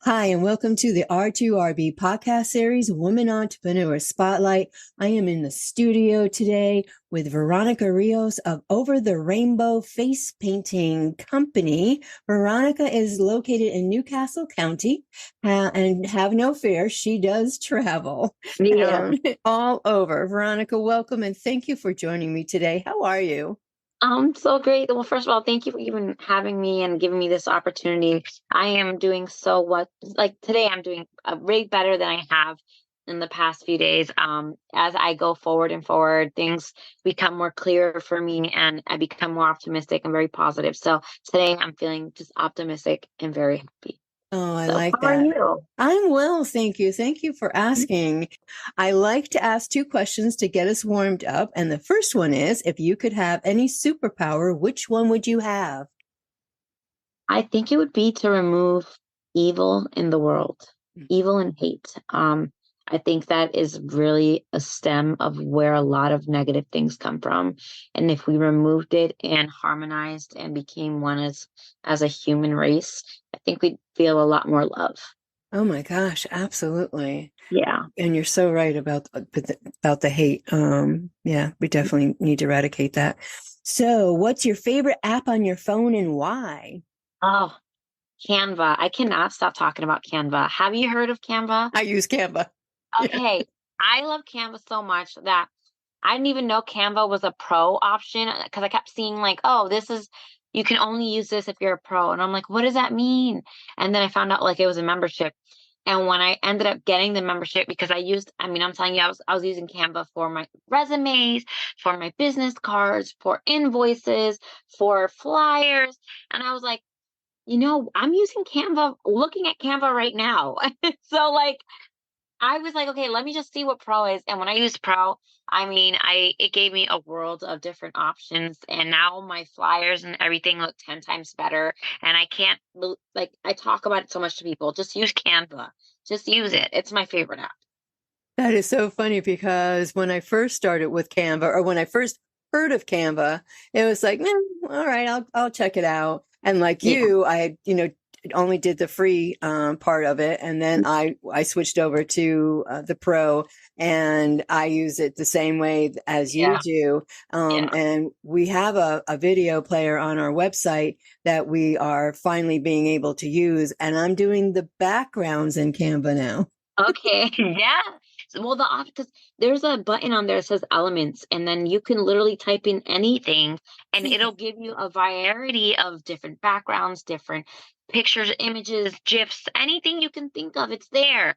Hi, and welcome to the R2RB podcast series, Woman Entrepreneur Spotlight. I am in the studio today with Veronica Rios of Over the Rainbow Face Painting Company. Veronica is located in Newcastle County, and have no fear, she does travel Yeah. all over. Veronica, welcome, and thank you for joining me today. How are you? So great. Well, first of all, thank you for even having me and giving me this opportunity. I am doing like today, I'm doing way better than I have in the past few days. As I go forward and forward, things become more clear for me and I become more optimistic and very positive. So today I'm feeling just optimistic and very happy. Oh, I So like how are that. you? I'm well, thank you. Thank you for asking. I like to ask two questions to get us warmed up. And the first one is, if you could have any superpower, which one would you have? I think it would be to remove evil in the world, Mm. evil and hate. I think that is really a stem of where a lot of negative things come from. And if we removed it and harmonized and became one as a human race, I think we'd feel a lot more love. Oh my gosh, absolutely. Yeah. And you're so right about the hate. Yeah, we definitely need to eradicate that. So, what's your favorite app on your phone and why? Oh, Canva. I cannot stop talking about Canva. Have you heard of Canva? I use Canva. Yeah. Okay. I love Canva so much that I didn't even know Canva was a pro option because I kept seeing like, oh, you can only use this if you're a pro. And I'm like, what does that mean? And then I found out like it was a membership. And when I ended up getting the membership, because I'm telling you, I was using Canva for my resumes, for my business cards, for invoices, for flyers. And I was like, I'm using Canva, looking at Canva right now. So like I was like, okay, let me just see what Pro is. And when I used Pro, it gave me a world of different options. And now my flyers and everything look 10 times better. And I can't, like, I talk about it so much to people. Just use Canva. Just use it. It's my favorite app. That is so funny because when I first started with Canva, or when I first heard of Canva, it was like, all right, I'll check it out. And like Yeah. you, only did the free part of it, and then I switched over to the pro, and I use it the same way as you Yeah. do. Yeah. And we have a video player on our website that we are finally being able to use, and I'm doing the backgrounds in Canva now. Okay. Yeah. Well, because there's a button on there that says elements, and then you can literally type in anything, and it'll give you a variety of different backgrounds, different pictures, images, GIFs, anything you can think of, it's there.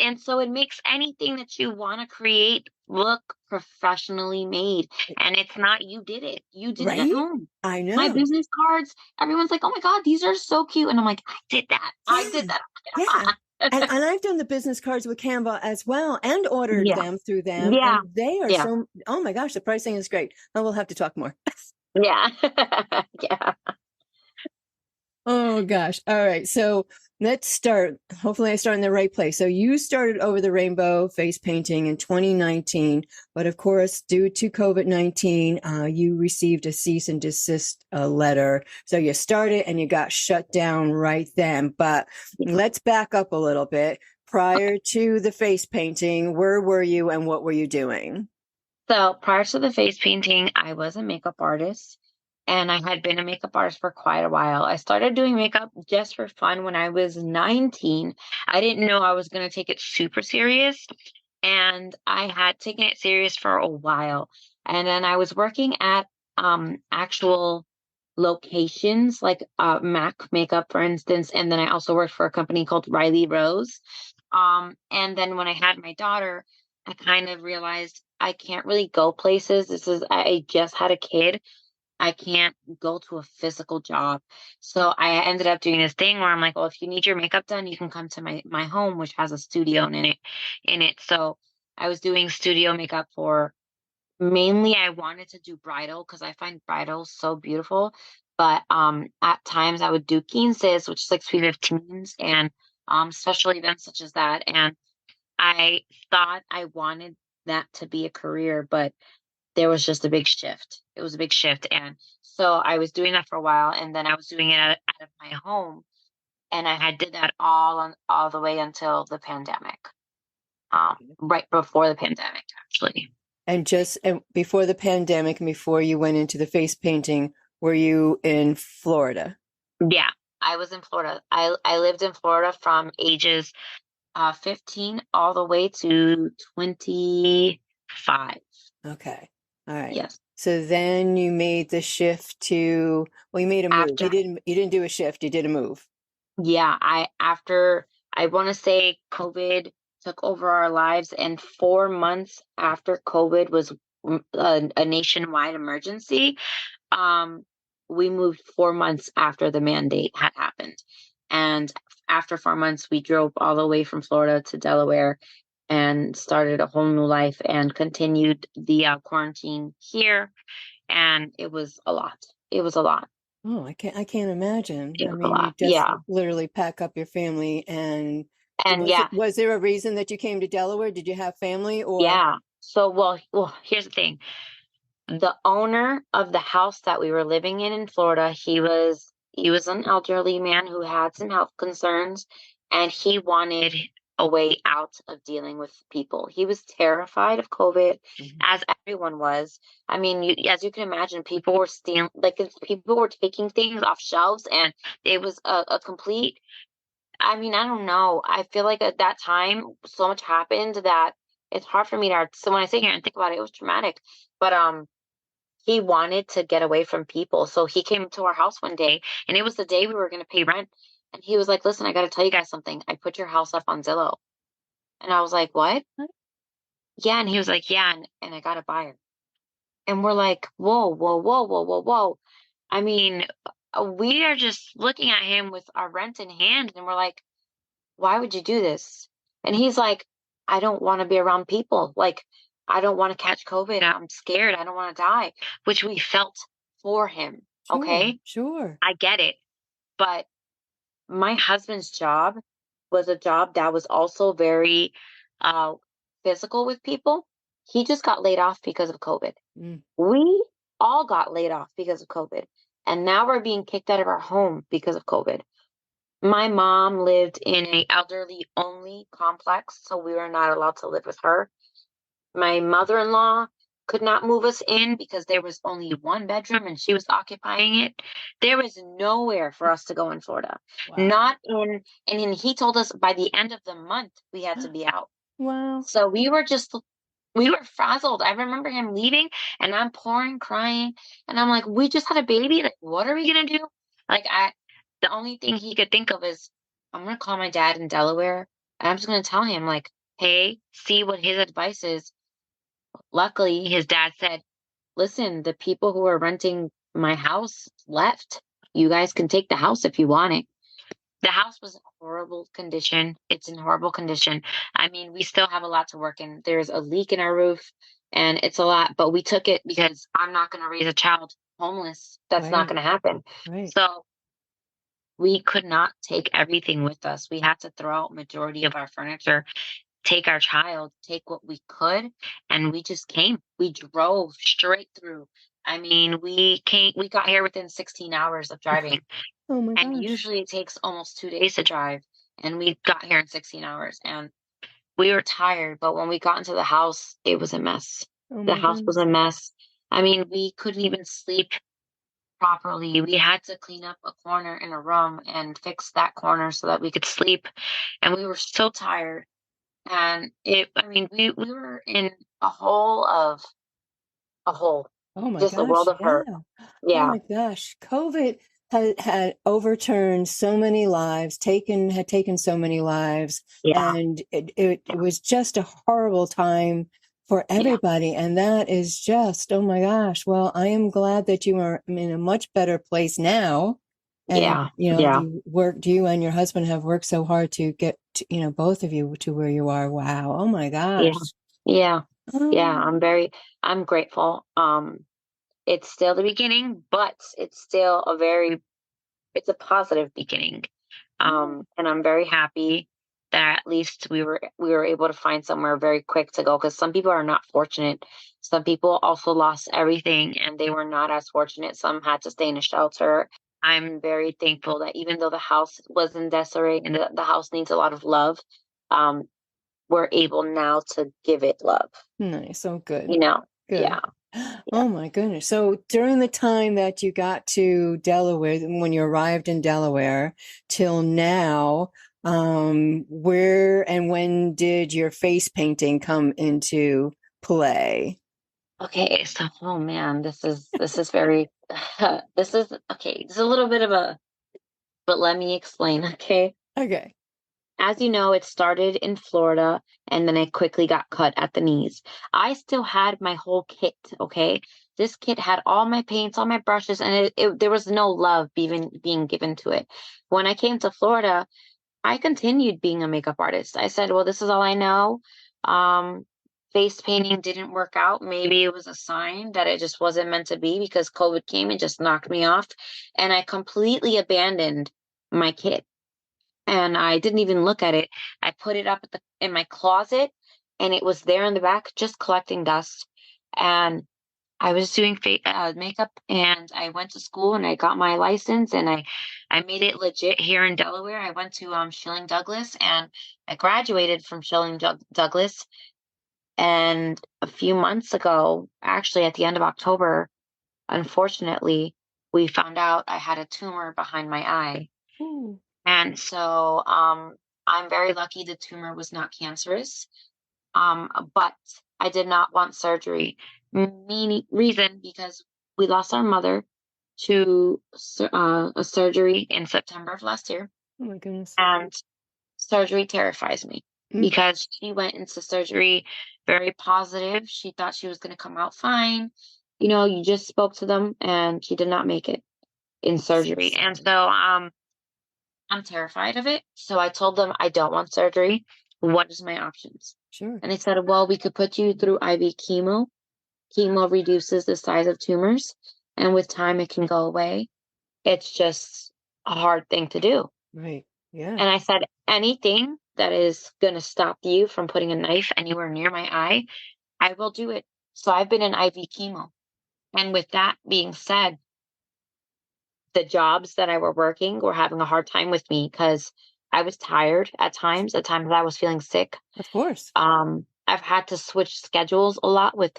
And so it makes anything that you want to create look professionally made. And it's not you did it. You did it at Right? home. I My know. business cards, everyone's like, "Oh my God, these are so cute." And I'm like, "I did that. I Yeah. did that." Yeah. And I've done the business cards with Canva as well and ordered Yeah. them through them. Yeah. And they are Yeah. so, oh my gosh, the pricing is great. Oh, we'll have to talk more. Yeah. Yeah. Oh gosh. All right. So let's start. Hopefully I start in the right place. So you started Over the Rainbow face painting in 2019, but of course, due to COVID-19, you received a cease and desist letter. So you started and you got shut down right then. But let's back up a little bit. Prior to the face painting, where were you and what were you doing? So prior to the face painting, I was a makeup artist and I had been a makeup artist for quite a while. I started doing makeup just for fun when I was 19. I didn't know I was going to take it super serious, and I had taken it serious for a while. And then I was working at actual locations like Mac Makeup, for instance, and then I also worked for a company called Riley Rose. And then when I had my daughter, I kind of realized I can't really go places. I just had a kid. I can't go to a physical job. So I ended up doing this thing where I'm like, well, if you need your makeup done, you can come to my home, which has a studio in it. So I was doing studio makeup for mainly I wanted to do bridal because I find bridal so beautiful. But at times I would do quinces, which is like sweet 15s and special events such as that. And I thought I wanted that to be a career, but there was just a big shift. It was a big shift. And so I was doing that for a while, and then I was doing it out of my home. and I had did that all the way until the pandemic. Right before the pandemic, actually. And just before the pandemic and before you went into the face painting, were you in Florida? Yeah, I was in Florida. I lived in Florida from ages 15 all the way to 25. Okay. All right. Yes. So then you made the shift to, well, you made a move. After, You didn't do a shift, you did a move. yeah, I want to say COVID took over our lives, and 4 months after COVID was a nationwide emergency. Um, we moved 4 months after the mandate had happened. And after 4 months, we drove all the way from Florida to Delaware and started a whole new life and continued the quarantine here. And it was a lot. It was a lot. Oh, I can't imagine. It I was a mean, you lot. just Yeah. literally pack up your family and And yeah, was there a reason that you came to Delaware? Did you have family or? yeah. So, well, here's the thing. The owner of the house that we were living in Florida, he was an elderly man who had some health concerns, and he wanted a way out of dealing with people. He was terrified of COVID, Mhm. as everyone was. I mean, as you can imagine, people were stealing, like people were taking things off shelves, and it was a complete. I mean, I don't know. I feel like at that time, so much happened that it's hard for me to. So when I sit here and think about it, it was traumatic. But he wanted to get away from people. So he came to our house one day, and it was the day we were going to pay rent. And he was like, "Listen, I got to tell you guys something. I put your house up on Zillow." And I was like, "What?" Yeah. And he was like, "Yeah. And I got a buyer." And we're like, "Whoa, whoa, whoa, whoa, whoa, whoa." I mean, we are just looking at him with our rent in hand, and we're like, "Why would you do this?" And he's like, "I don't want to be around people. Like, I don't want to catch COVID. I'm scared. I don't want to die," which we felt for him. Sure, Okay. sure. I get it. But my husband's job was a job that was also very uh, physical with people. He just got laid off because of COVID. Mm. We all got laid off because of COVID. And now we're being kicked out of our home because of COVID. My mom lived in a elderly only complex, so we were not allowed to live with her. My mother-in-law could not move us in because there was only one bedroom and she was occupying it. There was nowhere for us to go in Florida. Wow. Not in, and then he told us by the end of the month we had to be out. Wow. So we were frazzled. I remember him leaving and I'm pouring, crying, and I'm like, we just had a baby. Like, what are we gonna do? Like, the only thing he could think of is, I'm gonna call my dad in Delaware and I'm just gonna tell him, like, hey, see what his advice is. Luckily, his dad said, listen, the people who are renting my house left. You guys can take the house if you want it. The house was in horrible condition. It's in horrible condition. I mean, we still have a lot to work in. There's a leak in our roof and it's a lot, but we took it because I'm not going to raise a child homeless. That's not Right, going to happen. right. So we could not take everything with us. We had to throw out majority of our furniture, take our child, take what we could, and we just came. We drove straight through. I mean, we got here within 16 hours of driving, Oh my and gosh. usually it takes almost 2 days to drive. And we got here in 16 hours, and we were tired. But when we got into the house, it was a mess. Oh The my house was goodness. a mess. I mean, we couldn't even sleep properly. We had to clean up a corner in a room and fix that corner so that we could sleep. And we were so tired. And I mean, we were in a hole of a hole, Oh my just a world gosh. of Yeah. hurt. Oh Yeah, my gosh. COVID had overturned so many lives, had taken so many lives, yeah, and it was just a horrible time for yeah, everybody. And that is just, oh my gosh. Well, I am glad that you are in a much better place now. And, yeah, you know, yeah, you and your husband have worked so hard to get, both of you to where you are. Wow. Oh my yeah, gosh. yeah, yeah. Oh, I'm grateful. It's still the beginning, but it's a positive beginning. yeah. And I'm very happy that at least we were able to find somewhere very quick to go, because some people are not fortunate. Some people also lost everything and they were not as fortunate. Some had to stay in a shelter. I'm very thankful that even though the house was in disarray and the house needs a lot of love, um, we're able now to give it love, Nice. Oh, good. you know? Good. Yeah. Oh my goodness. So during the time that you got to Delaware, when you arrived in Delaware till now, where and when did your face painting come into play? Okay, so oh man, this is very this is okay. It's a little bit of a but let me explain, okay? Okay. As you know, it started in Florida and then it quickly got cut at the knees. I still had my whole kit, okay? This kit had all my paints, all my brushes, and there was no love being given to it. When I came to Florida, I continued being a makeup artist. I said, well, this is all I know. Um, Face painting didn't work out. Maybe it was a sign that it just wasn't meant to be because COVID came and just knocked me off. And I completely abandoned my kit and I didn't even look at it. I put it up in my closet and it was there in the back just collecting dust. And I was doing makeup and I went to school and I got my license and I made it legit here in Delaware. I went to Schilling Douglas and I graduated from Schilling Douglas. And a few months ago, actually at the end of October, unfortunately, we found out I had a tumor behind my eye. Ooh. And so I'm very lucky the tumor was not cancerous. But I did not want surgery. Meaning reason because we lost our mother to a surgery in September of last year, Oh my goodness. and surgery terrifies me Mm. because she went into surgery very positive. She thought she was going to come out fine. You know, you just spoke to them, and she did not make it in So surgery, and sad. so I'm terrified of it. So I told them I don't want surgery. What is my options? Sure. And they said, well, we could put you through IV chemo. Chemo reduces the size of tumors, and with time, it can go away. It's just a hard thing to do. Right. Yeah. And I said, anything that is going to stop you from putting a knife anywhere near my eye, I will do it. So I've been in IV chemo. And with that being said, the jobs that I were working were having a hard time with me because I was tired at times that I was feeling sick. Of course. I've had to switch schedules a lot with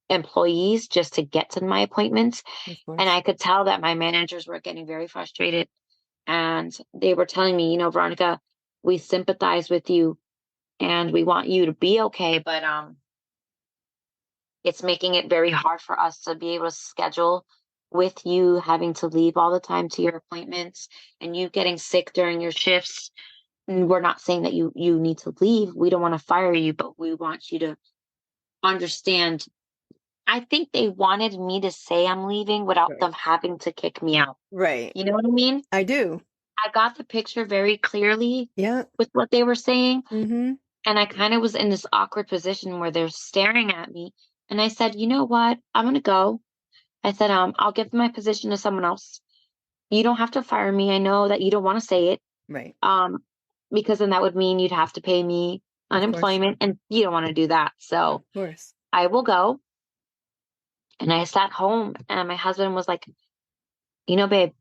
employees just to get to my appointments. Of And course. I could tell that my managers were getting very frustrated. And they were telling me, Veronica, we sympathize with you and we want you to be okay, but it's making it very hard for us to be able to schedule with you having to leave all the time to your appointments and you getting sick during your shifts. And we're not saying that you need to leave. We don't want to fire you, but we want you to understand. I think they wanted me to say I'm leaving without Right. them having to kick me out. Right. You know what I mean? I do. I got the picture very clearly Yeah. with what they were saying. Mm-hmm. And I kind of was in this awkward position where they're staring at me. And I said, you know what? I'm going to go. I said, I'll give my position to someone else. You don't have to fire me. I know that you don't want to say it. Right. Um, because then that would mean you'd have to pay me Of course. unemployment and you don't want to do that. Of So course. I will go. And I sat home and my husband was like, babe,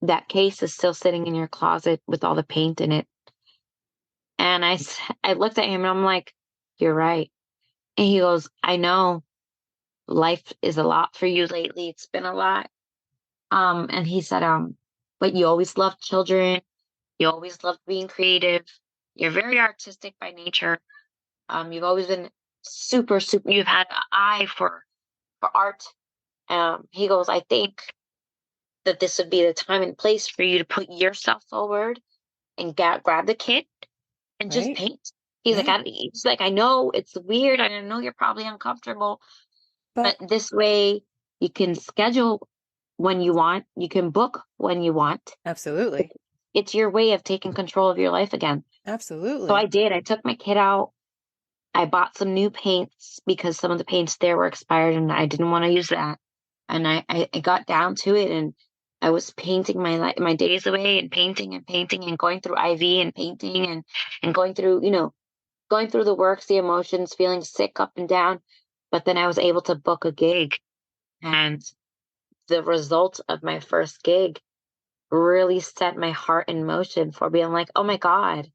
that case is still sitting in your closet with all the paint in it. And I looked at him and I'm like, you're right. And he goes, I know life is a lot for you lately. It's been a lot. And he said, but you always loved children. You always loved being creative. You're very artistic by nature. You've always been super, super, you've had an eye for art. He goes, I think that this would be the time and place for you to put yourself forward and grab the kit and just Right. paint. Yeah. He's like, I know it's weird. I know you're probably uncomfortable, but But this way you can schedule when you want, you can book when you want. absolutely. It's your way of taking control of your life again. So I Absolutely. did. I took my kit out. I bought some new paints because some of the paints there were expired and I didn't want to use that. And I got down to it and I was painting my days away and painting and going through IV and painting and going through, going through the works, the emotions, feeling sick up and down. But then I was able to book a gig and the result of my first gig. really set my heart in motion for being like, oh my God,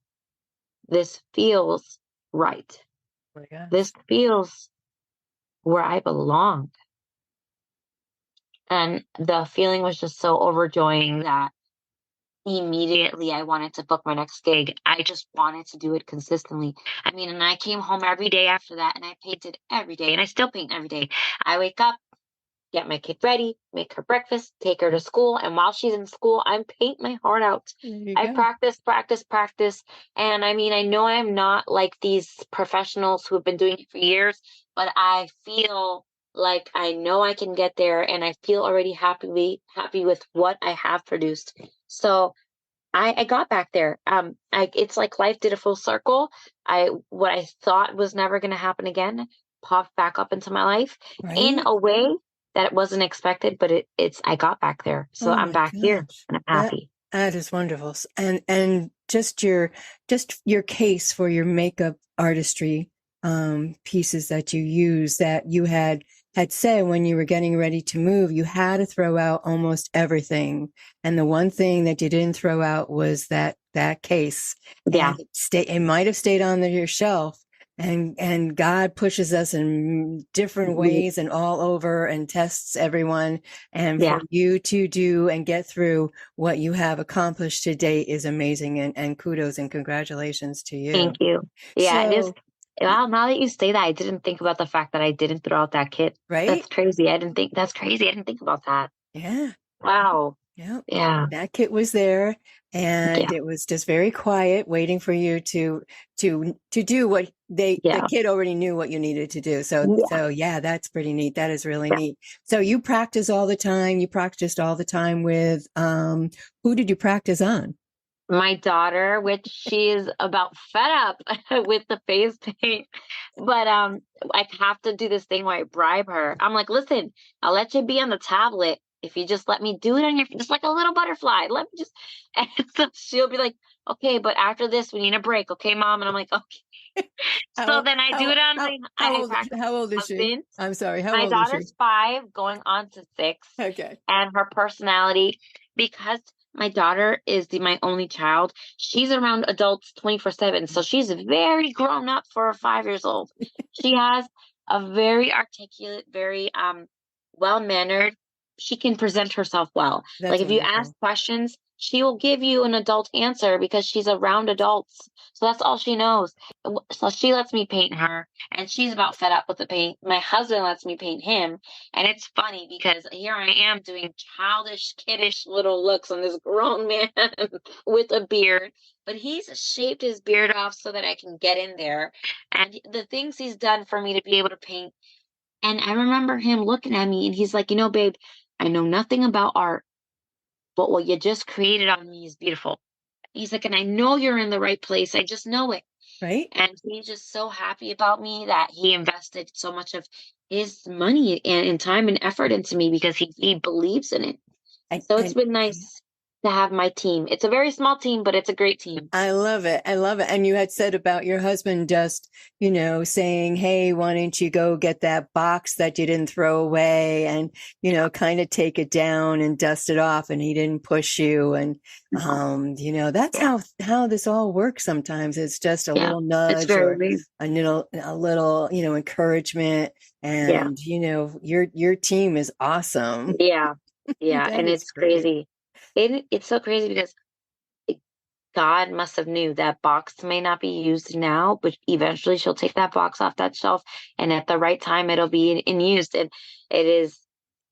this feels right. Oh my This gosh. feels where I belong. And the feeling was just so overjoying that immediately I wanted to book my next gig. I just wanted to do it consistently. I mean, and I came home every day after that and I painted every day and I still paint every day. I wake up, get my kid ready, make her breakfast, take her to school. And while she's in school, I'm paint my heart out. There you I go. practice, practice, practice. And I mean, I know I'm not like these professionals who have been doing it for years, but I feel like I know I can get there and I feel already happy with what I have produced. So I got back there. It's like life did a full circle. What I thought was never going to happen again popped back up into my life in Right? a way that it wasn't expected, but I got back there. So Oh I'm my back here gosh. and I'm That happy. that is wonderful. And just your case for your makeup artistry pieces that you use, that you had said when you were getting ready to move, you had to throw out almost everything. And the one thing that you didn't throw out was that case. Yeah. And it might have stayed on your shelf. And God pushes us in different Mhm. ways and all over and tests everyone. And for Yeah. you to do and get through what you have accomplished to date is amazing. And kudos and congratulations to Thank you. you. Yeah. It is. So, Well, now that you say that, I didn't think about the fact that I didn't throw out that kit. right? That's crazy. That's crazy. I didn't think about that. Yeah. Wow. Yeah. Yeah. That kit was there and Yeah. it was just very quiet, waiting for you to do what the Yeah. kid already knew what you needed to do. Yeah. So yeah, that's pretty neat. That is really Yeah. neat. So you practice all the time. You practiced all the time with who did you practice on? My daughter, which she is about fed up with the face paint, but I have to do this thing where I bribe her. I'm like, listen, I'll let you be on the tablet if you just let me do it on your just like a little butterfly. Let me just and so she'll be like, okay, but after this we need a break, okay, mom? And I'm like, okay. So How then I do how it on how like how I old practice how old is on she? Vince. I'm sorry. How My old is she? daughter's 5 going on to 6, Okay. and her personality because my daughter is my only child, she's around adults 24/7, so she's very grown up for a 5 years old. She has a very articulate, very, well-mannered she can present herself well. Like, That's if you ask wonderful. questions, she will give you an adult answer because she's around adults, so that's all she knows. So she lets me paint her, and she's about fed up with the paint. My husband lets me paint him, and it's funny because here I am doing childish, kiddish little looks on this grown man with a beard, but he's shaved his beard off so that I can get in there. And the things he's done for me to be able to paint. And I remember him looking at me and he's like, babe, I know nothing about art, but what you just created on me is beautiful. He's like, and I know you're in the right place. I just know it. Right? And he's just so happy about me that he invested so much of his money and time and effort into me because he believes in it. And, So it's and been nice to have my team. It's a very small team, but it's a great team. I love it. I love it. And you had said about your husband just, saying, hey, why don't you go get that box that you didn't throw away and, kind of take it down and dust it off. And he didn't push you. And, No. that's Yeah. how this all works sometimes. It's just a Yeah. little It's nudge very or weird. a little, encouragement. Yeah. And, your team is awesome. Yeah. Yeah. That And is it's great. crazy. It's so crazy because God must have knew that box may not be used now, but eventually she'll take that box off that shelf, and at the right time it'll be in used. And it is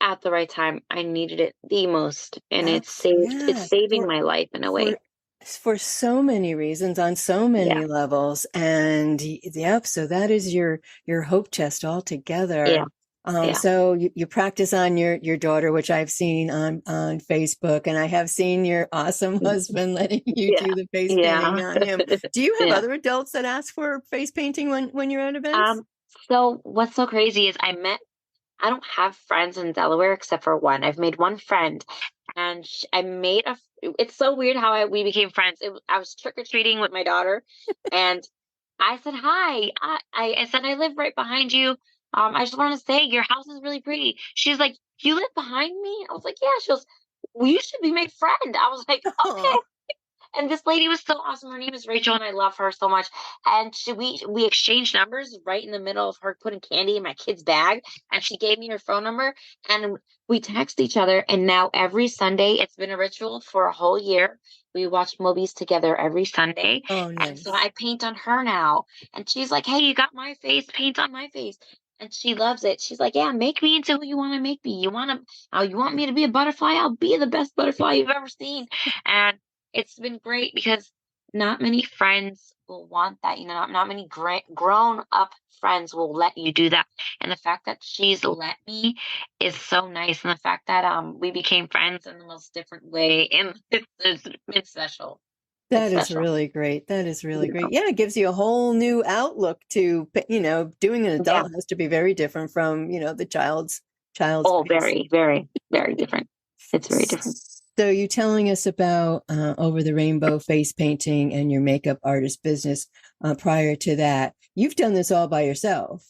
at the right time. I needed it the most, and it's Yeah, saving my life in a for way. for so many reasons on so Yeah, many levels. And yep, so that is your hope chest altogether. yeah, yeah, So you practice on your daughter, which I've seen on Facebook, and I have seen your awesome mm, husband letting you yeah, do the face painting yeah, on him. Do you have yeah. other adults that ask for face painting when you're at events? Um, so what's so crazy is I don't have friends in Delaware except for one. I've made one friend, and I made it's so weird how we became friends. I was trick or treating with my daughter, and I said hi. I said I live right behind you. I just want to say your house is really pretty. She's like, you live behind me? I was like, yeah. She goes, well, you should be my friend. I was like, okay. Oh, And this lady was so awesome. Her name is Rachel, and I love her so much. And we exchanged numbers right in the middle of her putting candy in my kid's bag, and she gave me her phone number, and we text each other. And now every Sunday, it's been a ritual for a whole year. We watch movies together every Sunday, oh, and so nice. I paint on her now. And she's like, "Hey, you got my face? Paint on my face." And she loves it. She's like, "Yeah, make me into who you want to make me. You want me to be a butterfly? I'll be the best butterfly you've ever seen." And it's been great because not many friends will want that. Not many grown up friends will let you do that. And the fact that she's let me is so nice. And the fact that we became friends in the most different way, and it's special. It's That is special. really great. That is really You great. know? Yeah, it gives you a whole new outlook to, doing an Yeah. adult has to be very different from, the child's Oh, pace. very, very, very different. It's very different. So you telling us about Over the Rainbow face painting and your makeup artist business. Prior to that, you've done this all by yourself.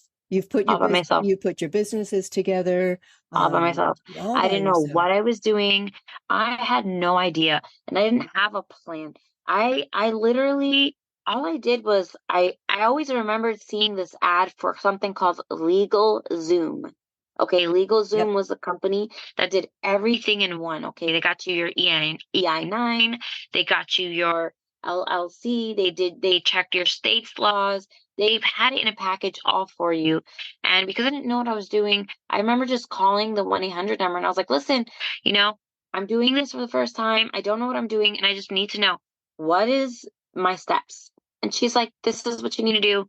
All by myself. You put your businesses together, All by myself. all I by didn't know yourself. what I was doing. I had no idea, and I didn't have a plan. I literally all I did was I always remembered seeing this ad for something called Legal Zoom. Okay, Legal Yep. Zoom was a company that did everything in one. Okay, they got you your EI-9, they got you your LLC, they checked your state's laws. They've had it in a package all for you. And because I didn't know what I was doing, I remember just calling the 1-800 number, and I was like, listen, you know, I'm doing this for the first time. I don't know what I'm doing, and I just need to know what is my steps. And she's like, this is what you need to do.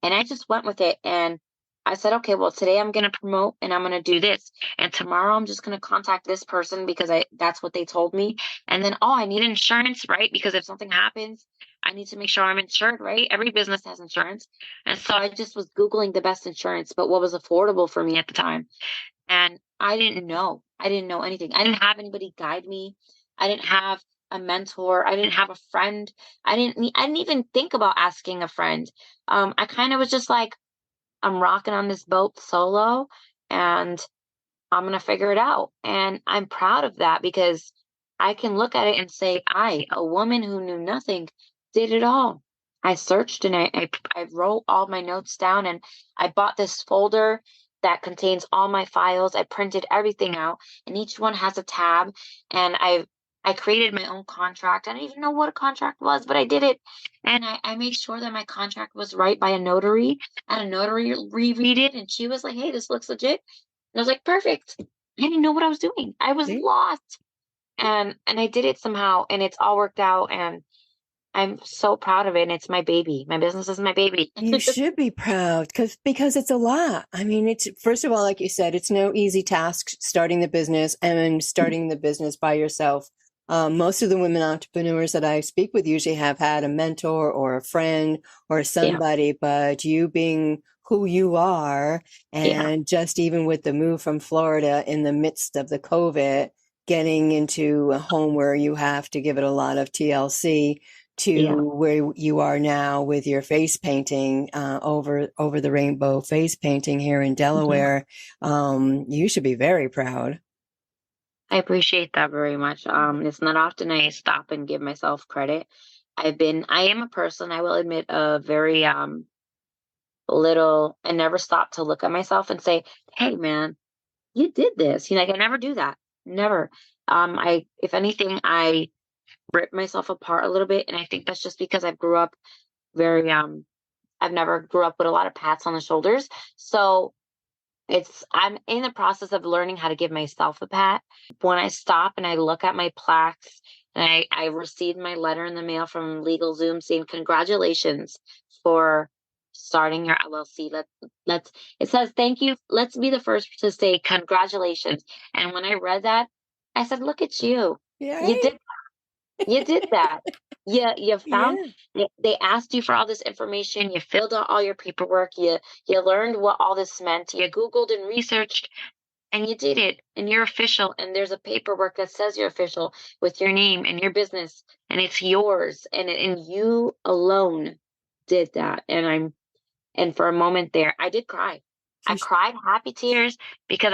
And I just went with it. And I said, okay, well, today I'm going to promote and I'm going to do this. And tomorrow I'm just going to contact this person because that's what they told me. And then, oh, I need insurance, right? Because if something happens, I need to make sure I'm insured, right? Every business has insurance. And so I just was Googling the best insurance, but what was affordable for me at the time. And I didn't know. I didn't know anything. I didn't have anybody guide me. I didn't have a mentor. I didn't have a friend. I didn't even think about asking a friend. I kind of was just like, I'm rocking on this boat solo, and I'm going to figure it out. And I'm proud of that because I can look at it and say, a woman who knew nothing, did it all. I searched and I wrote all my notes down, and I bought this folder that contains all my files. I printed everything out, and each one has a tab. And I created my own contract. I don't even know what a contract was, but I did it. And I made sure that my contract was right by a notary, and a notary reread it. And she was like, hey, this looks legit. And I was like, perfect. I didn't know what I was doing. I was See? lost. And I did it somehow, and it's all worked out, and I'm so proud of it. And it's my baby. My business is my baby. You should be proud because it's a lot. I mean, it's first of all, like you said, it's no easy task starting the business and starting the business by yourself. Most of the women entrepreneurs that I speak with usually have had a mentor or a friend or Yeah. somebody, but you being who you are, Yeah. and just even with the move from Florida in the midst of the COVID, getting into a home where you have to give it a lot of TLC Yeah. to where you are now with your face painting, over the rainbow face painting here in Yeah. Delaware. You should be very proud. I appreciate that very much. It's not often I stop and give myself credit. I am a person, I will admit, a very little, I never stop to look at myself and say, hey man, you did this. Like I never do that. Never. If anything, I rip myself apart a little bit. And I think that's just because I grew up very, I've never grew up with a lot of pats on the shoulders. So I'm in the process of learning how to give myself a pat. When I stop and I look at my plaques, and I received my letter in the mail from LegalZoom saying, congratulations for starting your LLC. It says, thank you. Let's be the first to say congratulations. And when I read that, I said, look at you. You Right? did you did that. You found Yeah. they asked you for all this information. You filled out all your paperwork. You learned what all this meant. You Googled and researched, and you did it. And you're official. And there's a paperwork that says you're official with your name and your business, and it's yours. And you alone did that. And for a moment there, I did cry. I So cried happy tears because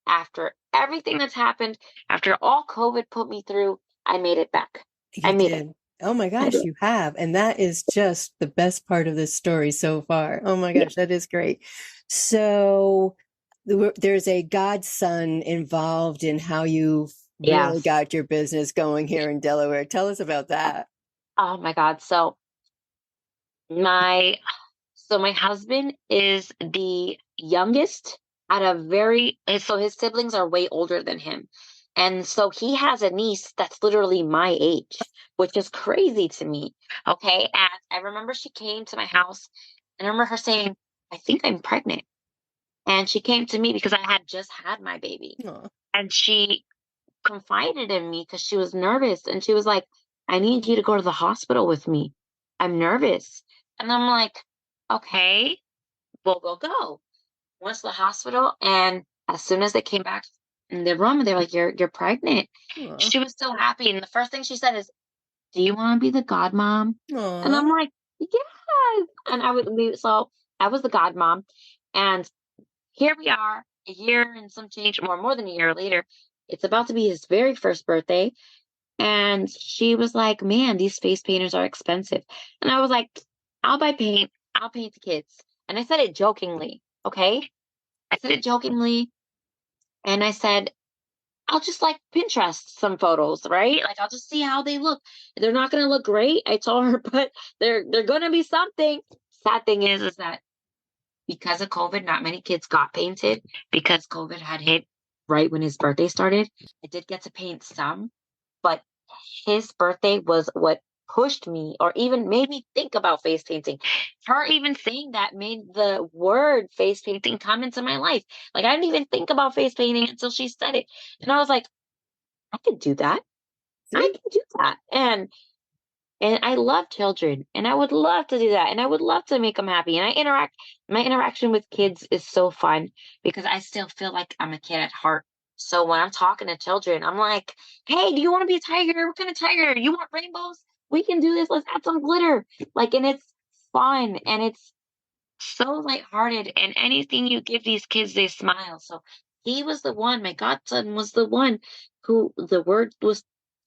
after everything that's happened, after all COVID put me through, I made it back. I you made it. did. Oh my I gosh, did. you have. And that is just the best part of this story so far. Oh my Yeah. gosh, that is great. So there's a godson involved in how you really Yes. got your business going here in Delaware. Tell us about that. Oh my God. My my husband is the youngest at a very so his siblings are way older than him. And so he has a niece that's literally my age, which is crazy to me. Okay. And I remember she came to my house and I remember her saying, I think I'm pregnant. And she came to me because I had just had my baby. Aw. And she confided in me because she was nervous. And she was like, I need you to go to the hospital with me. I'm nervous. And I'm like, okay, we'll go. Went to the hospital. And as soon as they came back in the room, they're like, you're pregnant. Aw. She was so happy. And the first thing she said is, do you want to be the godmom? And Aw. I'm like, yes. And so I was the godmom. And here we are, a year and some change, more than a year later. It's about to be his very first birthday. And she was like, man, these face painters are expensive. And I was like, I'll buy paint. I'll paint the kids. And I said it jokingly. Okay. I said it jokingly. And I said, I'll just like Pinterest some photos, right? Like I'll just see how they look. They're not gonna look great, I told her, but they're gonna be something. Sad thing is that because of COVID, not many kids got painted because COVID had hit right when his birthday started. I did get to paint some, but his birthday was what pushed me or even made me think about face painting. Her even saying that made the word face painting come into my life. Like I didn't even think about face painting until she said it. And I was like, I could do that. I See? can do that. And I love children, and I would love to do that, and I would love to make them happy. And my interaction with kids is so fun because I still feel like I'm a kid at heart. So when I'm talking to children, I'm like, hey, do you want to be a tiger? What kind of tiger? You want rainbows? We can do this. Let's add some glitter. Like, and it's fun and it's so lighthearted. And anything you give these kids, they smile. So he was the one, my godson was the one who the word was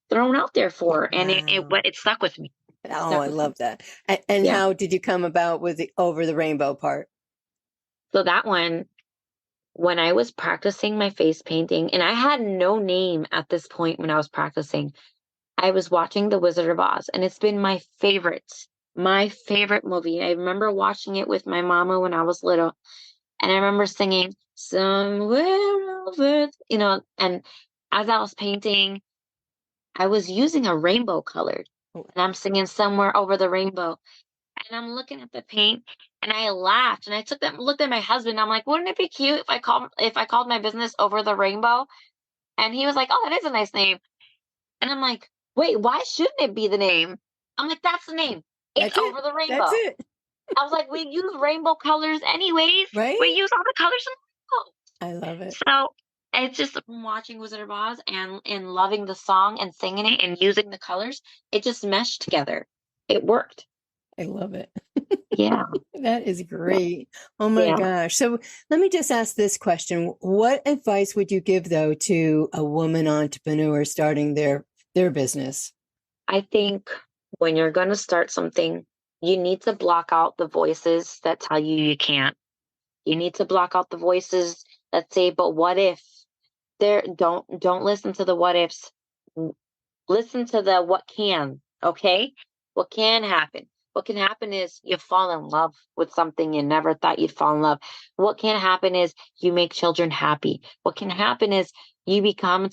thrown out there for, and Wow. it stuck with me. It Oh, stuck I with me. love that. And Yeah. how did you come about with the over the rainbow part? So that one, when I was practicing my face painting, and I had no name at this point when I was practicing, I was watching The Wizard of Oz, and it's been my favorite movie. I remember watching it with my mama when I was little, and I remember singing somewhere over, and as I was painting, I was using a rainbow colored, Oh, and I'm singing somewhere over the rainbow. And I'm looking at the paint and I laughed and I looked at my husband. I'm like, wouldn't it be cute if I called my business Over the Rainbow? And he was like, oh, that is a nice name. And I'm like, wait, why shouldn't it be the name? I'm like, that's the name. It's that's it. Over the That's Rainbow. it. I was like, we use rainbow colors anyways. We Right? use all the colors in I love it. the rainbow. So it's just from watching Wizard of Oz and loving the song and singing it and using the colors, it just meshed together. It worked. I love it. Yeah. That is great. Oh my Yeah. gosh. So let me just ask this question. What advice would you give though to a woman entrepreneur starting their business? I think when you're going to start something, you need to block out the voices that tell you you can't. You need to block out the voices that say, "But what if?" Don't listen to the what ifs. Listen to the what can, okay? What can happen? What can happen is you fall in love with something you never thought you'd fall in love. What can happen is you make children happy. What can happen is you become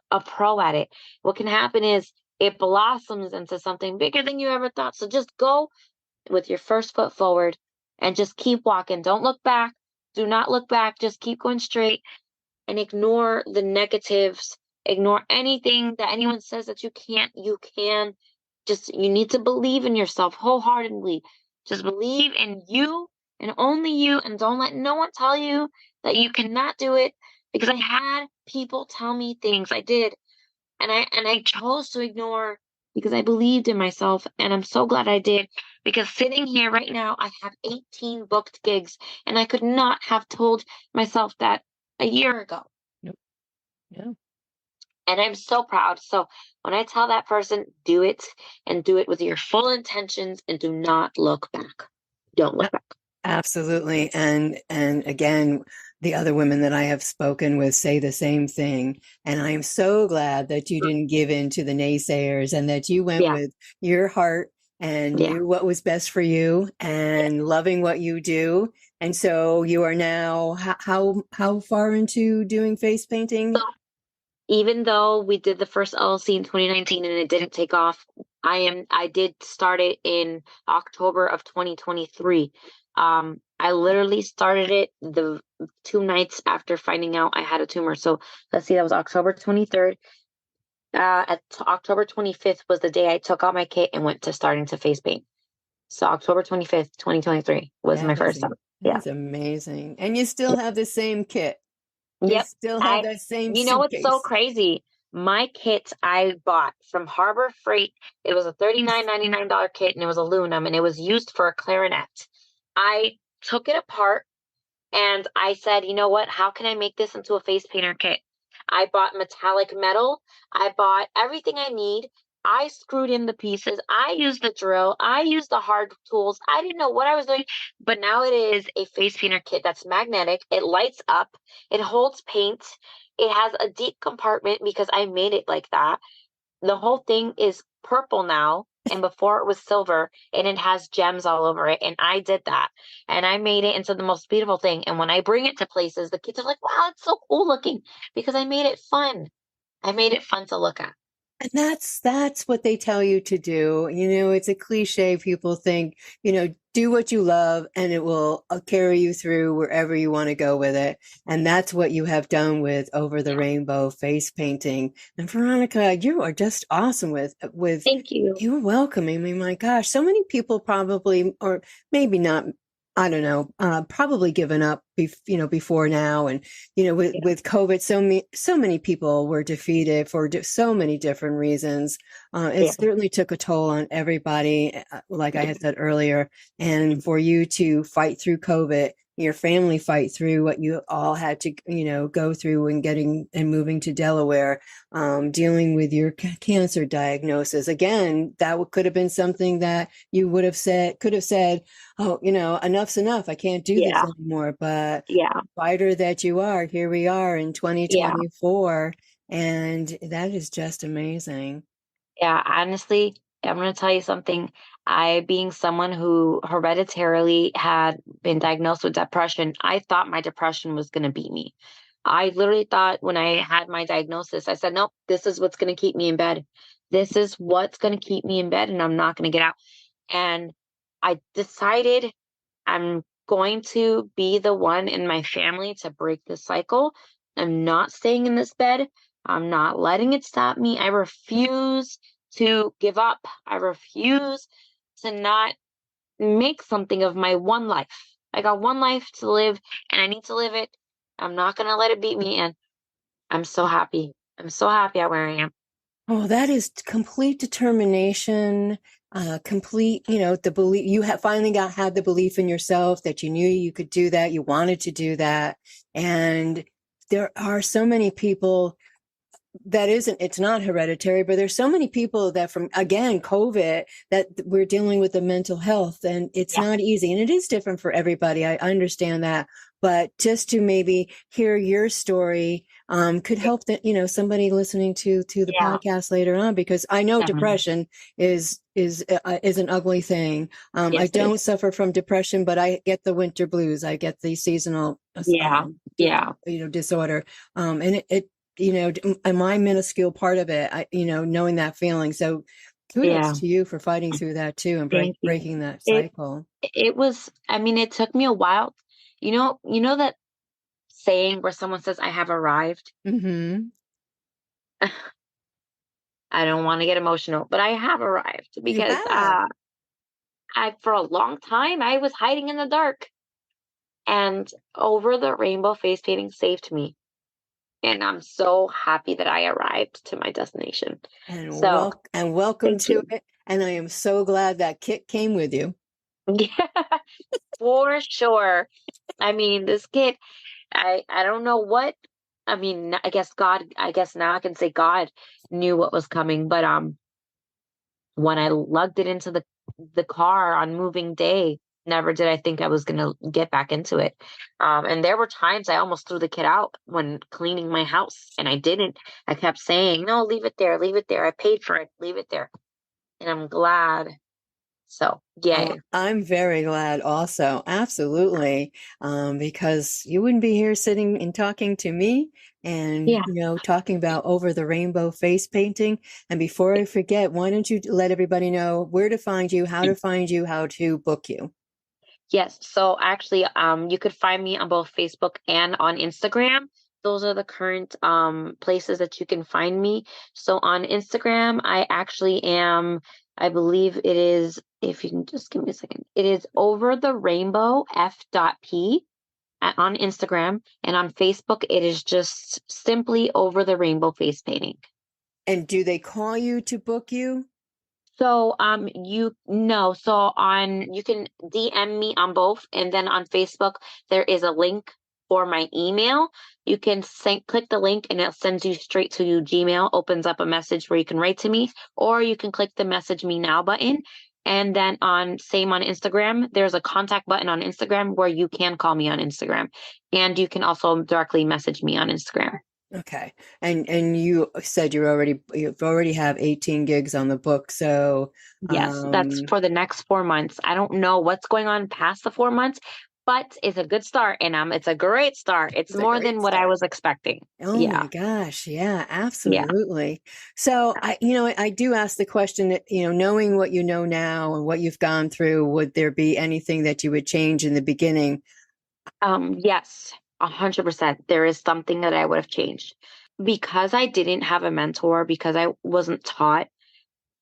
a pro at it. What can happen is it blossoms into something bigger than you ever thought. So just go with your first foot forward and just keep walking. Don't look back. Do not look back. Just keep going straight and ignore the negatives, ignore anything that anyone says that you can't, you can. Just, you need to believe in yourself wholeheartedly. Just believe in you and only you, and don't let no one tell you that you cannot do it. Because I had people tell me things I did, and I chose to ignore because I believed in myself. And I'm so glad I did, because sitting here right now, I have 18 booked gigs, and I could not have told myself that a year ago. Yep. Yeah. And I'm so proud. So when I tell that person, do it, and do it with your full intentions, and do not look back. Don't look back. Absolutely. And again, the other women that I have spoken with say the same thing. And I am so glad that you didn't give in to the naysayers and that you went Yeah. with your heart and Yeah. knew what was best for you and loving what you do. And so you are now how far into doing face So painting? even though we did the first LLC in 2019 and it didn't take off, I did start it in October of 2023. I literally started it the 2 nights after finding out I had a tumor. So let's see, that was October 23rd. October 25th was the day I took out my kit and went to starting to face paint. So October 25th, 2023 was my That is first time. that Yeah. is amazing. And you still have the same kit. You Yep. still have I that same You know what's so suitcase. crazy? My kit I bought from Harbor Freight. It was a $39.99 kit, and it was aluminum, and it was used for a clarinet. I took it apart and I said, you know what? How can I make this into a face painter kit? I bought metallic metal. I bought everything I need. I screwed in the pieces. I used the drill. I used the hard tools. I didn't know what I was doing, but now it is a face painter kit that's magnetic. It lights up. It holds paint. It has a deep compartment because I made it like that. The whole thing is purple now, and before it was silver, and it has gems all over it. And I did that, and I made it into the most beautiful thing. And when I bring it to places, the kids are like, "Wow, it's so cool looking," because I made it fun. I made it fun to look at. And that's what they tell you to do. You know, it's a cliche. People think, do what you love and it will carry you through wherever you want to go with it. And that's what you have done with Over the Yeah. Rainbow face painting. And Veronica, you are just awesome with Thank you. you're welcoming me. My gosh, so many people probably, or maybe not, I don't know, probably given up, before now. And, Yeah. with COVID, so many people were defeated for so many different reasons. It Yeah. certainly took a toll on everybody, like I Yeah. had said earlier. And for you to fight through COVID, your family fight through what you all had to, go through and getting and moving to Delaware, dealing with your cancer diagnosis. Again, that could have been something that you could have said, oh, enough's enough. I can't do this Yeah. anymore. But Yeah. fighter that you are, here we are in Yeah. 2024. And that is just amazing. Yeah, honestly, I'm gonna tell you something. I, being someone who hereditarily had been diagnosed with depression, I thought my depression was gonna beat me. I literally thought when I had my diagnosis, I said, nope, this is what's gonna keep me in bed. This is what's gonna keep me in bed, and I'm not gonna get out. And I decided I'm going to be the one in my family to break the cycle. I'm not staying in this bed. I'm not letting it stop me. I refuse to give up. I refuse to not make something of my one life. I got one life to live, and I need to live it. I'm not going to let it beat me. And I'm so happy. I'm so happy at where I am. Oh, that is complete determination, complete, the belief you have finally had the belief in yourself that you knew you could do that. You wanted to do that. And there are so many people it's not hereditary, but there's so many people that from, again, COVID, that we're dealing with the mental health, and it's Yeah. not easy, and it is different for everybody. I understand that, but just to maybe hear your story, could help that, somebody listening to the Yeah. podcast later on, because I know Definitely. depression is an ugly thing. I Yes, it don't is. suffer from depression, but I get the winter blues. I get the seasonal, Yeah. Yeah. disorder. And my minuscule part of it, knowing that feeling. So kudos Yeah. to you for fighting through that too and Thank you. breaking that It cycle. it was, I mean, it took me a while. You know that saying where someone says, "I have arrived"? Hmm. I don't wanna get emotional, but I have arrived You because, have. I for a long time, I was hiding in the dark, and Over the Rainbow face painting saved me. And I'm so happy that I arrived to my destination. And So welcome thank to you. it. And I am so glad that kit came with you. Yeah, for sure. I mean, this kid, I don't know what, I mean, I guess now I can say God knew what was coming, but when I lugged it into the car on moving day, never did I think I was gonna get back into it. And there were times I almost threw the kid out when cleaning my house, and I didn't. I kept saying, "No, leave it there, leave it there. I paid for it, leave it there." And I'm glad. So, Oh, yay. I'm very glad also. Absolutely. Because you wouldn't be here sitting and talking to me and, Yeah. talking about over the rainbow face painting. And before I forget, why don't you let everybody know where to find you, how to find you, how to book you? Yes. So actually, you could find me on both Facebook and on Instagram. Those are the current places that you can find me. So on Instagram, I actually am, I believe it is, if you can just give me a second, it is over the rainbow f.p on Instagram. And on Facebook, it is just simply over the rainbow face painting. And do they call you to book you? So, you no, so on you can DM me on both, and then on Facebook there is a link for my email. You can click the link, and it sends you straight to your Gmail. Opens up a message where you can write to me, or you can click the message me now button. And then on Instagram, there's a contact button on Instagram where you can call me on Instagram, and you can also directly message me on Instagram. Okay. And you said you've already have 18 gigs on the book. So, Yes, that's for the next 4 months. I don't know what's going on past the 4 months, but it's a good start, and it's a great start. It's it's a more great than what I start. was expecting. Oh Yeah, my gosh. Yeah, yeah. absolutely. So I do ask the question that, knowing what you know now and what you've gone through, would there be anything that you would change in the beginning? Yes, 100%. There is something that I would have changed because I didn't have a mentor, because I wasn't taught.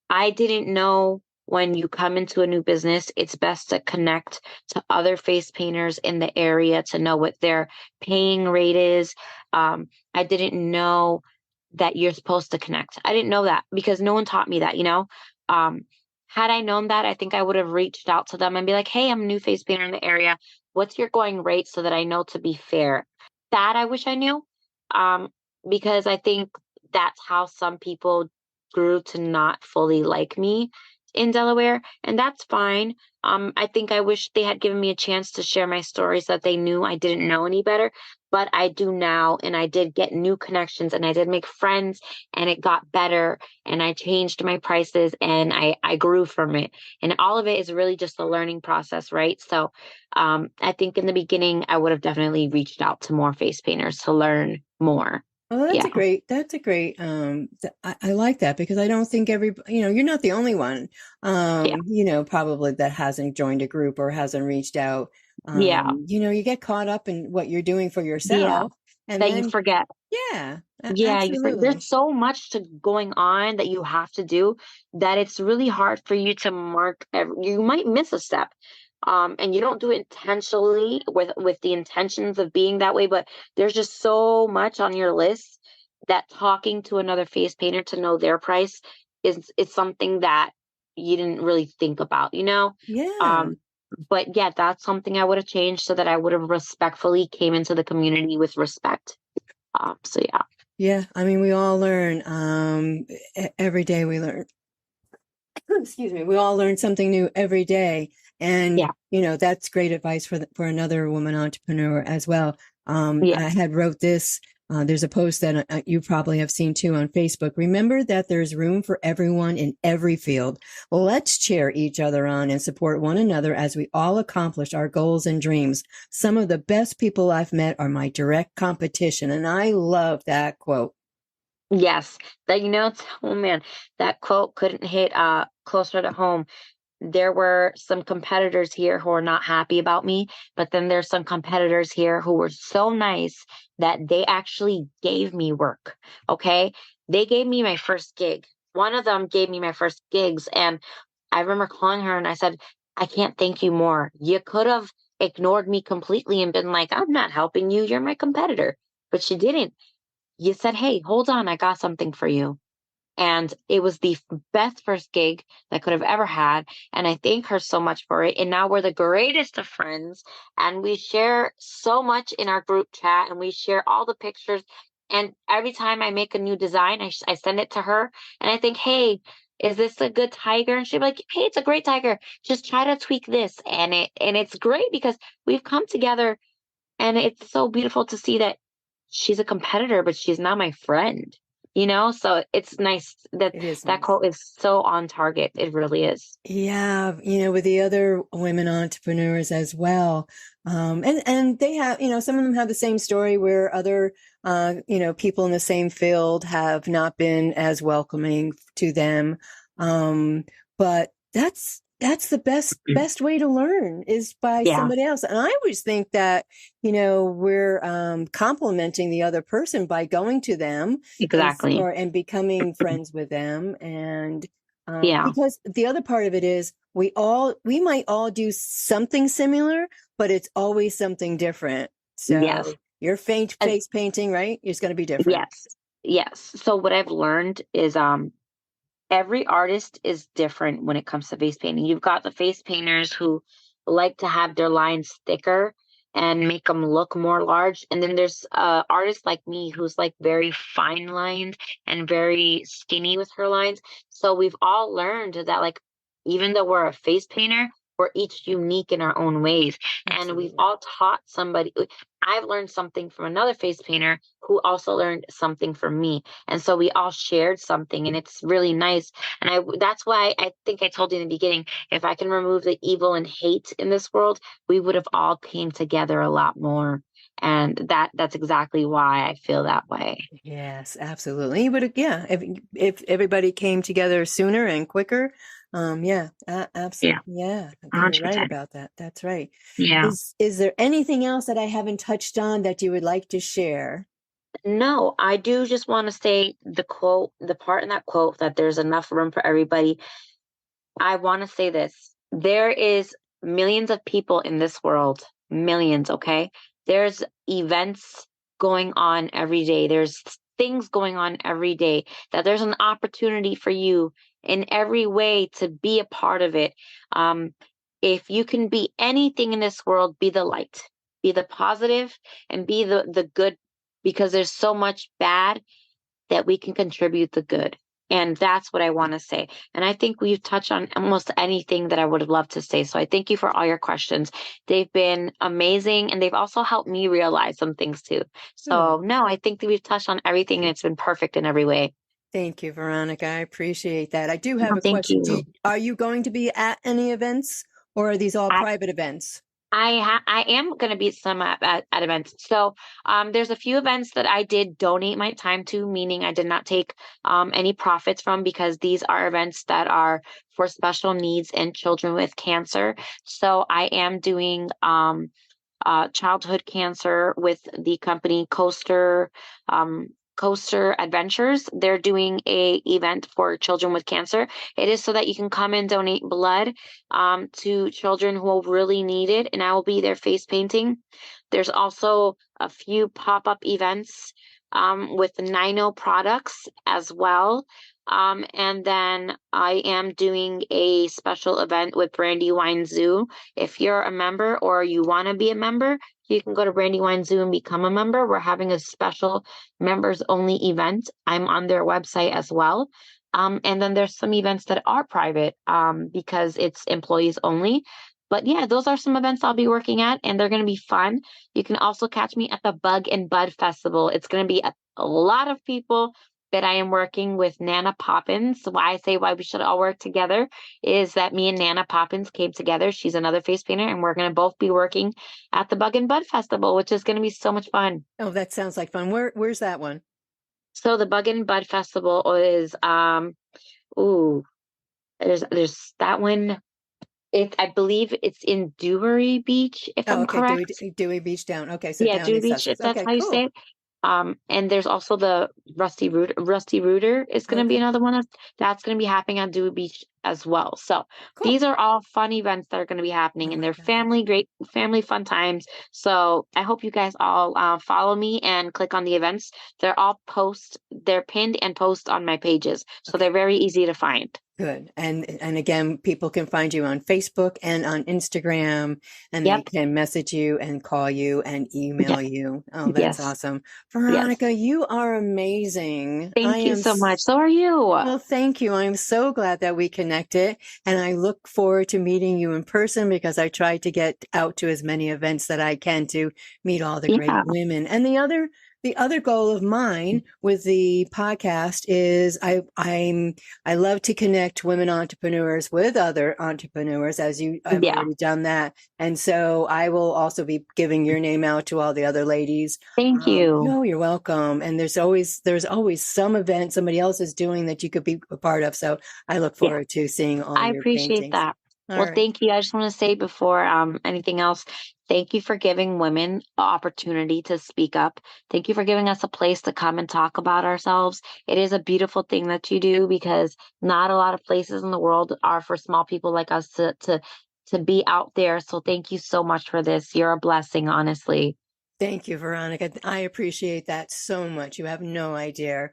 I didn't know when you come into a new business, it's best to connect to other face painters in the area to know what their paying rate is. I didn't know that you're supposed to connect. I didn't know that because no one taught me that. Um, had I known that, I think I would have reached out to them and be like, "Hey, I'm a new face painter in the area. What's your going rate so that I know to be fair?" That I wish I knew, um, because I think that's how some people grew to not fully like me in Delaware, and that's fine. I think I wish they had given me a chance to share my stories that they knew I didn't know any better, but I do now, and I did get new connections, and I did make friends, and it got better, and I changed my prices, and I grew from it, and all of it is really just a learning process, right? So, I think in the beginning, I would have definitely reached out to more face painters to learn more. Well, Yeah, that's a great, I like that because I don't think you're not the only one, yeah, probably that hasn't joined a group or hasn't reached out. yeah, You get caught up in what you're doing for yeah. yourself and That you then, forget. yeah, Yeah, there's absolutely. so much to going on that you have to do that it's really hard for you to mark you might miss a step. And you don't do it intentionally with the intentions of being that way, but there's just so much on your list that talking to another face painter to know their price is something that you didn't really think about. Yeah. Um, but yeah, that's something I would have changed so that I would have respectfully came into the community with respect. So yeah. Yeah. I mean, we all learn, every day we learn. Excuse me, we all learn something new every day. And, Yeah, that's great advice for another woman entrepreneur as well. yeah, I had wrote this. There's a post that you probably have seen too on Facebook. Remember that there's room for everyone in every field. Well, let's cheer each other on and support one another as we all accomplish our goals and dreams. Some of the best people I've met are my direct competition. And I love that quote. yes. Oh man, that quote couldn't hit closer to home. There were some competitors here who are not happy about me, but then there's some competitors here who were so nice that they actually gave me work. Okay. They gave me my first gig. One of them gave me my first gigs. And I remember calling her and I said, "I can't thank you more. You could have ignored me completely and been like, I'm not helping you. You're my competitor." But she didn't. you said, "Hey, hold on, I got something for you." And it was the best first gig that I could have ever had. And I thank her so much for it. And now we're the greatest of friends. And we share so much in our group chat and we share all the pictures. And every time I make a new design, I send it to her and I think, hey, is this a good tiger? And she'll be like, hey, it's a great tiger. Just try to tweak this. And it's great because we've come together and it's so beautiful to see that she's a competitor, but she's not my friend, you know? So it's nice that It is that nice. quote is so on target. It really is. Yeah, with the other women entrepreneurs as well. And they have, some of them have the same story where other, people in the same field have not been as welcoming to them. But that's the best way to learn is by Yeah, somebody else. And I always think that, we're complimenting the other person by going to them exactly. and becoming friends with them. And Yeah. because the other part of it is we might all do something similar, but it's always something different. Yes. So your faint And face painting, right? It's going to be different. yes. Yes. So what I've learned is every artist is different when it comes to face painting. You've got the face painters who like to have their lines thicker and make them look more large. And then there's artists like me who's like very fine lined and very skinny with her lines. So we've all learned that like even though we're a face painter, we're each unique in our own ways. And we've Absolutely. all taught somebody. I've learned something from another face painter who also learned something from me. And so we all shared something and it's really nice. And that's why I think I told you in the beginning, if I can remove the evil and hate in this world, we would have all came together a lot more. And that's exactly why I feel that way. Yes, absolutely. But yeah, if everybody came together sooner and quicker, yeah, Yeah, absolutely. Yeah, you're right 100%. about that. That's right. Yeah. Is there anything else that I haven't touched on that you would like to share? No, I do just want to say the quote, the part in that quote that there's enough room for everybody. I want to say this. There is millions of people in this world, millions, okay? There's events going on every day. There's things going on every day that there's an opportunity for you in every way to be a part of it. Um, if you can be anything in this world, be the light, be the positive, and be the good because there's so much bad that we can contribute the good. And that's what I want to say. And I think we've touched on almost anything that I would have loved to say. So I thank you for all your questions. They've been amazing and they've also helped me realize some things too. So, Oh, no, I think that we've touched on everything and it's been perfect in every way. thank you, Veronica. I appreciate that. I do have No, a thank question. you. Are you going to be at any events or are these all private events? I am going to be some at events. So there's a few events that I did donate my time to, meaning I did not take any profits from because these are events that are for special needs and children with cancer. So I am doing childhood cancer with the company um, Coaster Adventures. They're doing a event for children with cancer. It is so that you can come and donate blood to children who will really need it, and I will be there face painting. There's also a few pop-up events with Nino products as well. And then I am doing a special event with Brandywine Zoo. If you're a member or you want to be a member, you can go to Brandywine Zoo and become a member. We're having a special members only event. I'm on their website as well. And then there's some events that are private because it's employees only. But yeah, those are some events I'll be working at, and they're going to be fun. You can also catch me at the Bug and Bud Festival. It's going to be a lot of people that I am working with Nana Poppins. So why I say why we should all work together is that me and Nana Poppins came together. She's another face painter, and we're going to both be working at the Bug and Bud Festival, which is going to be so much fun. Oh, that sounds like fun. Where's that one? So the Bug and Bud Festival is ooh, there's that one. I believe it's in Dewey Beach, if Oh, I'm okay. correct. Dewey Beach down. Okay, so Yeah, down Dewey in Beach, if Sussex. that's Okay, how you say cool. it. And there's also the Rusty Rooter is going to be Okay. another one that's going to be happening on Dewey Beach as well. So Cool. these are all fun events that are going to be happening, Oh and my they're gosh. great family fun times. So I hope you guys all follow me and click on the events. They're pinned and post on my pages, so Okay. they're very easy to find. Good. And again, people can find you on Facebook and on Instagram, and they Yep. can message you and call you and email Yes. you. Oh, that's Yes. awesome. Yes. Veronica, you are amazing. I Thank you am so much. So are you. well, thank you. I'm so glad that we connected, and I look forward to meeting you in person because I try to get out to as many events that I can to meet all the great Yeah. women. And the other goal of mine with the podcast is I love to connect women entrepreneurs with other entrepreneurs, as I've Yeah. already done that. And so I will also be giving your name out to all the other ladies. Thank you. No, you're welcome. And there's always some event somebody else is doing that you could be a part of. So I look Yeah. forward to seeing all I your appreciate paintings. that. All Well, right. thank you. I just want to say before anything else, thank you for giving women the opportunity to speak up. Thank you for giving us a place to come and talk about ourselves. It is a beautiful thing that you do because not a lot of places in the world are for small people like us to be out there. So thank you so much for this. You're a blessing, honestly. Thank you, Veronica. I appreciate that so much. You have no idea.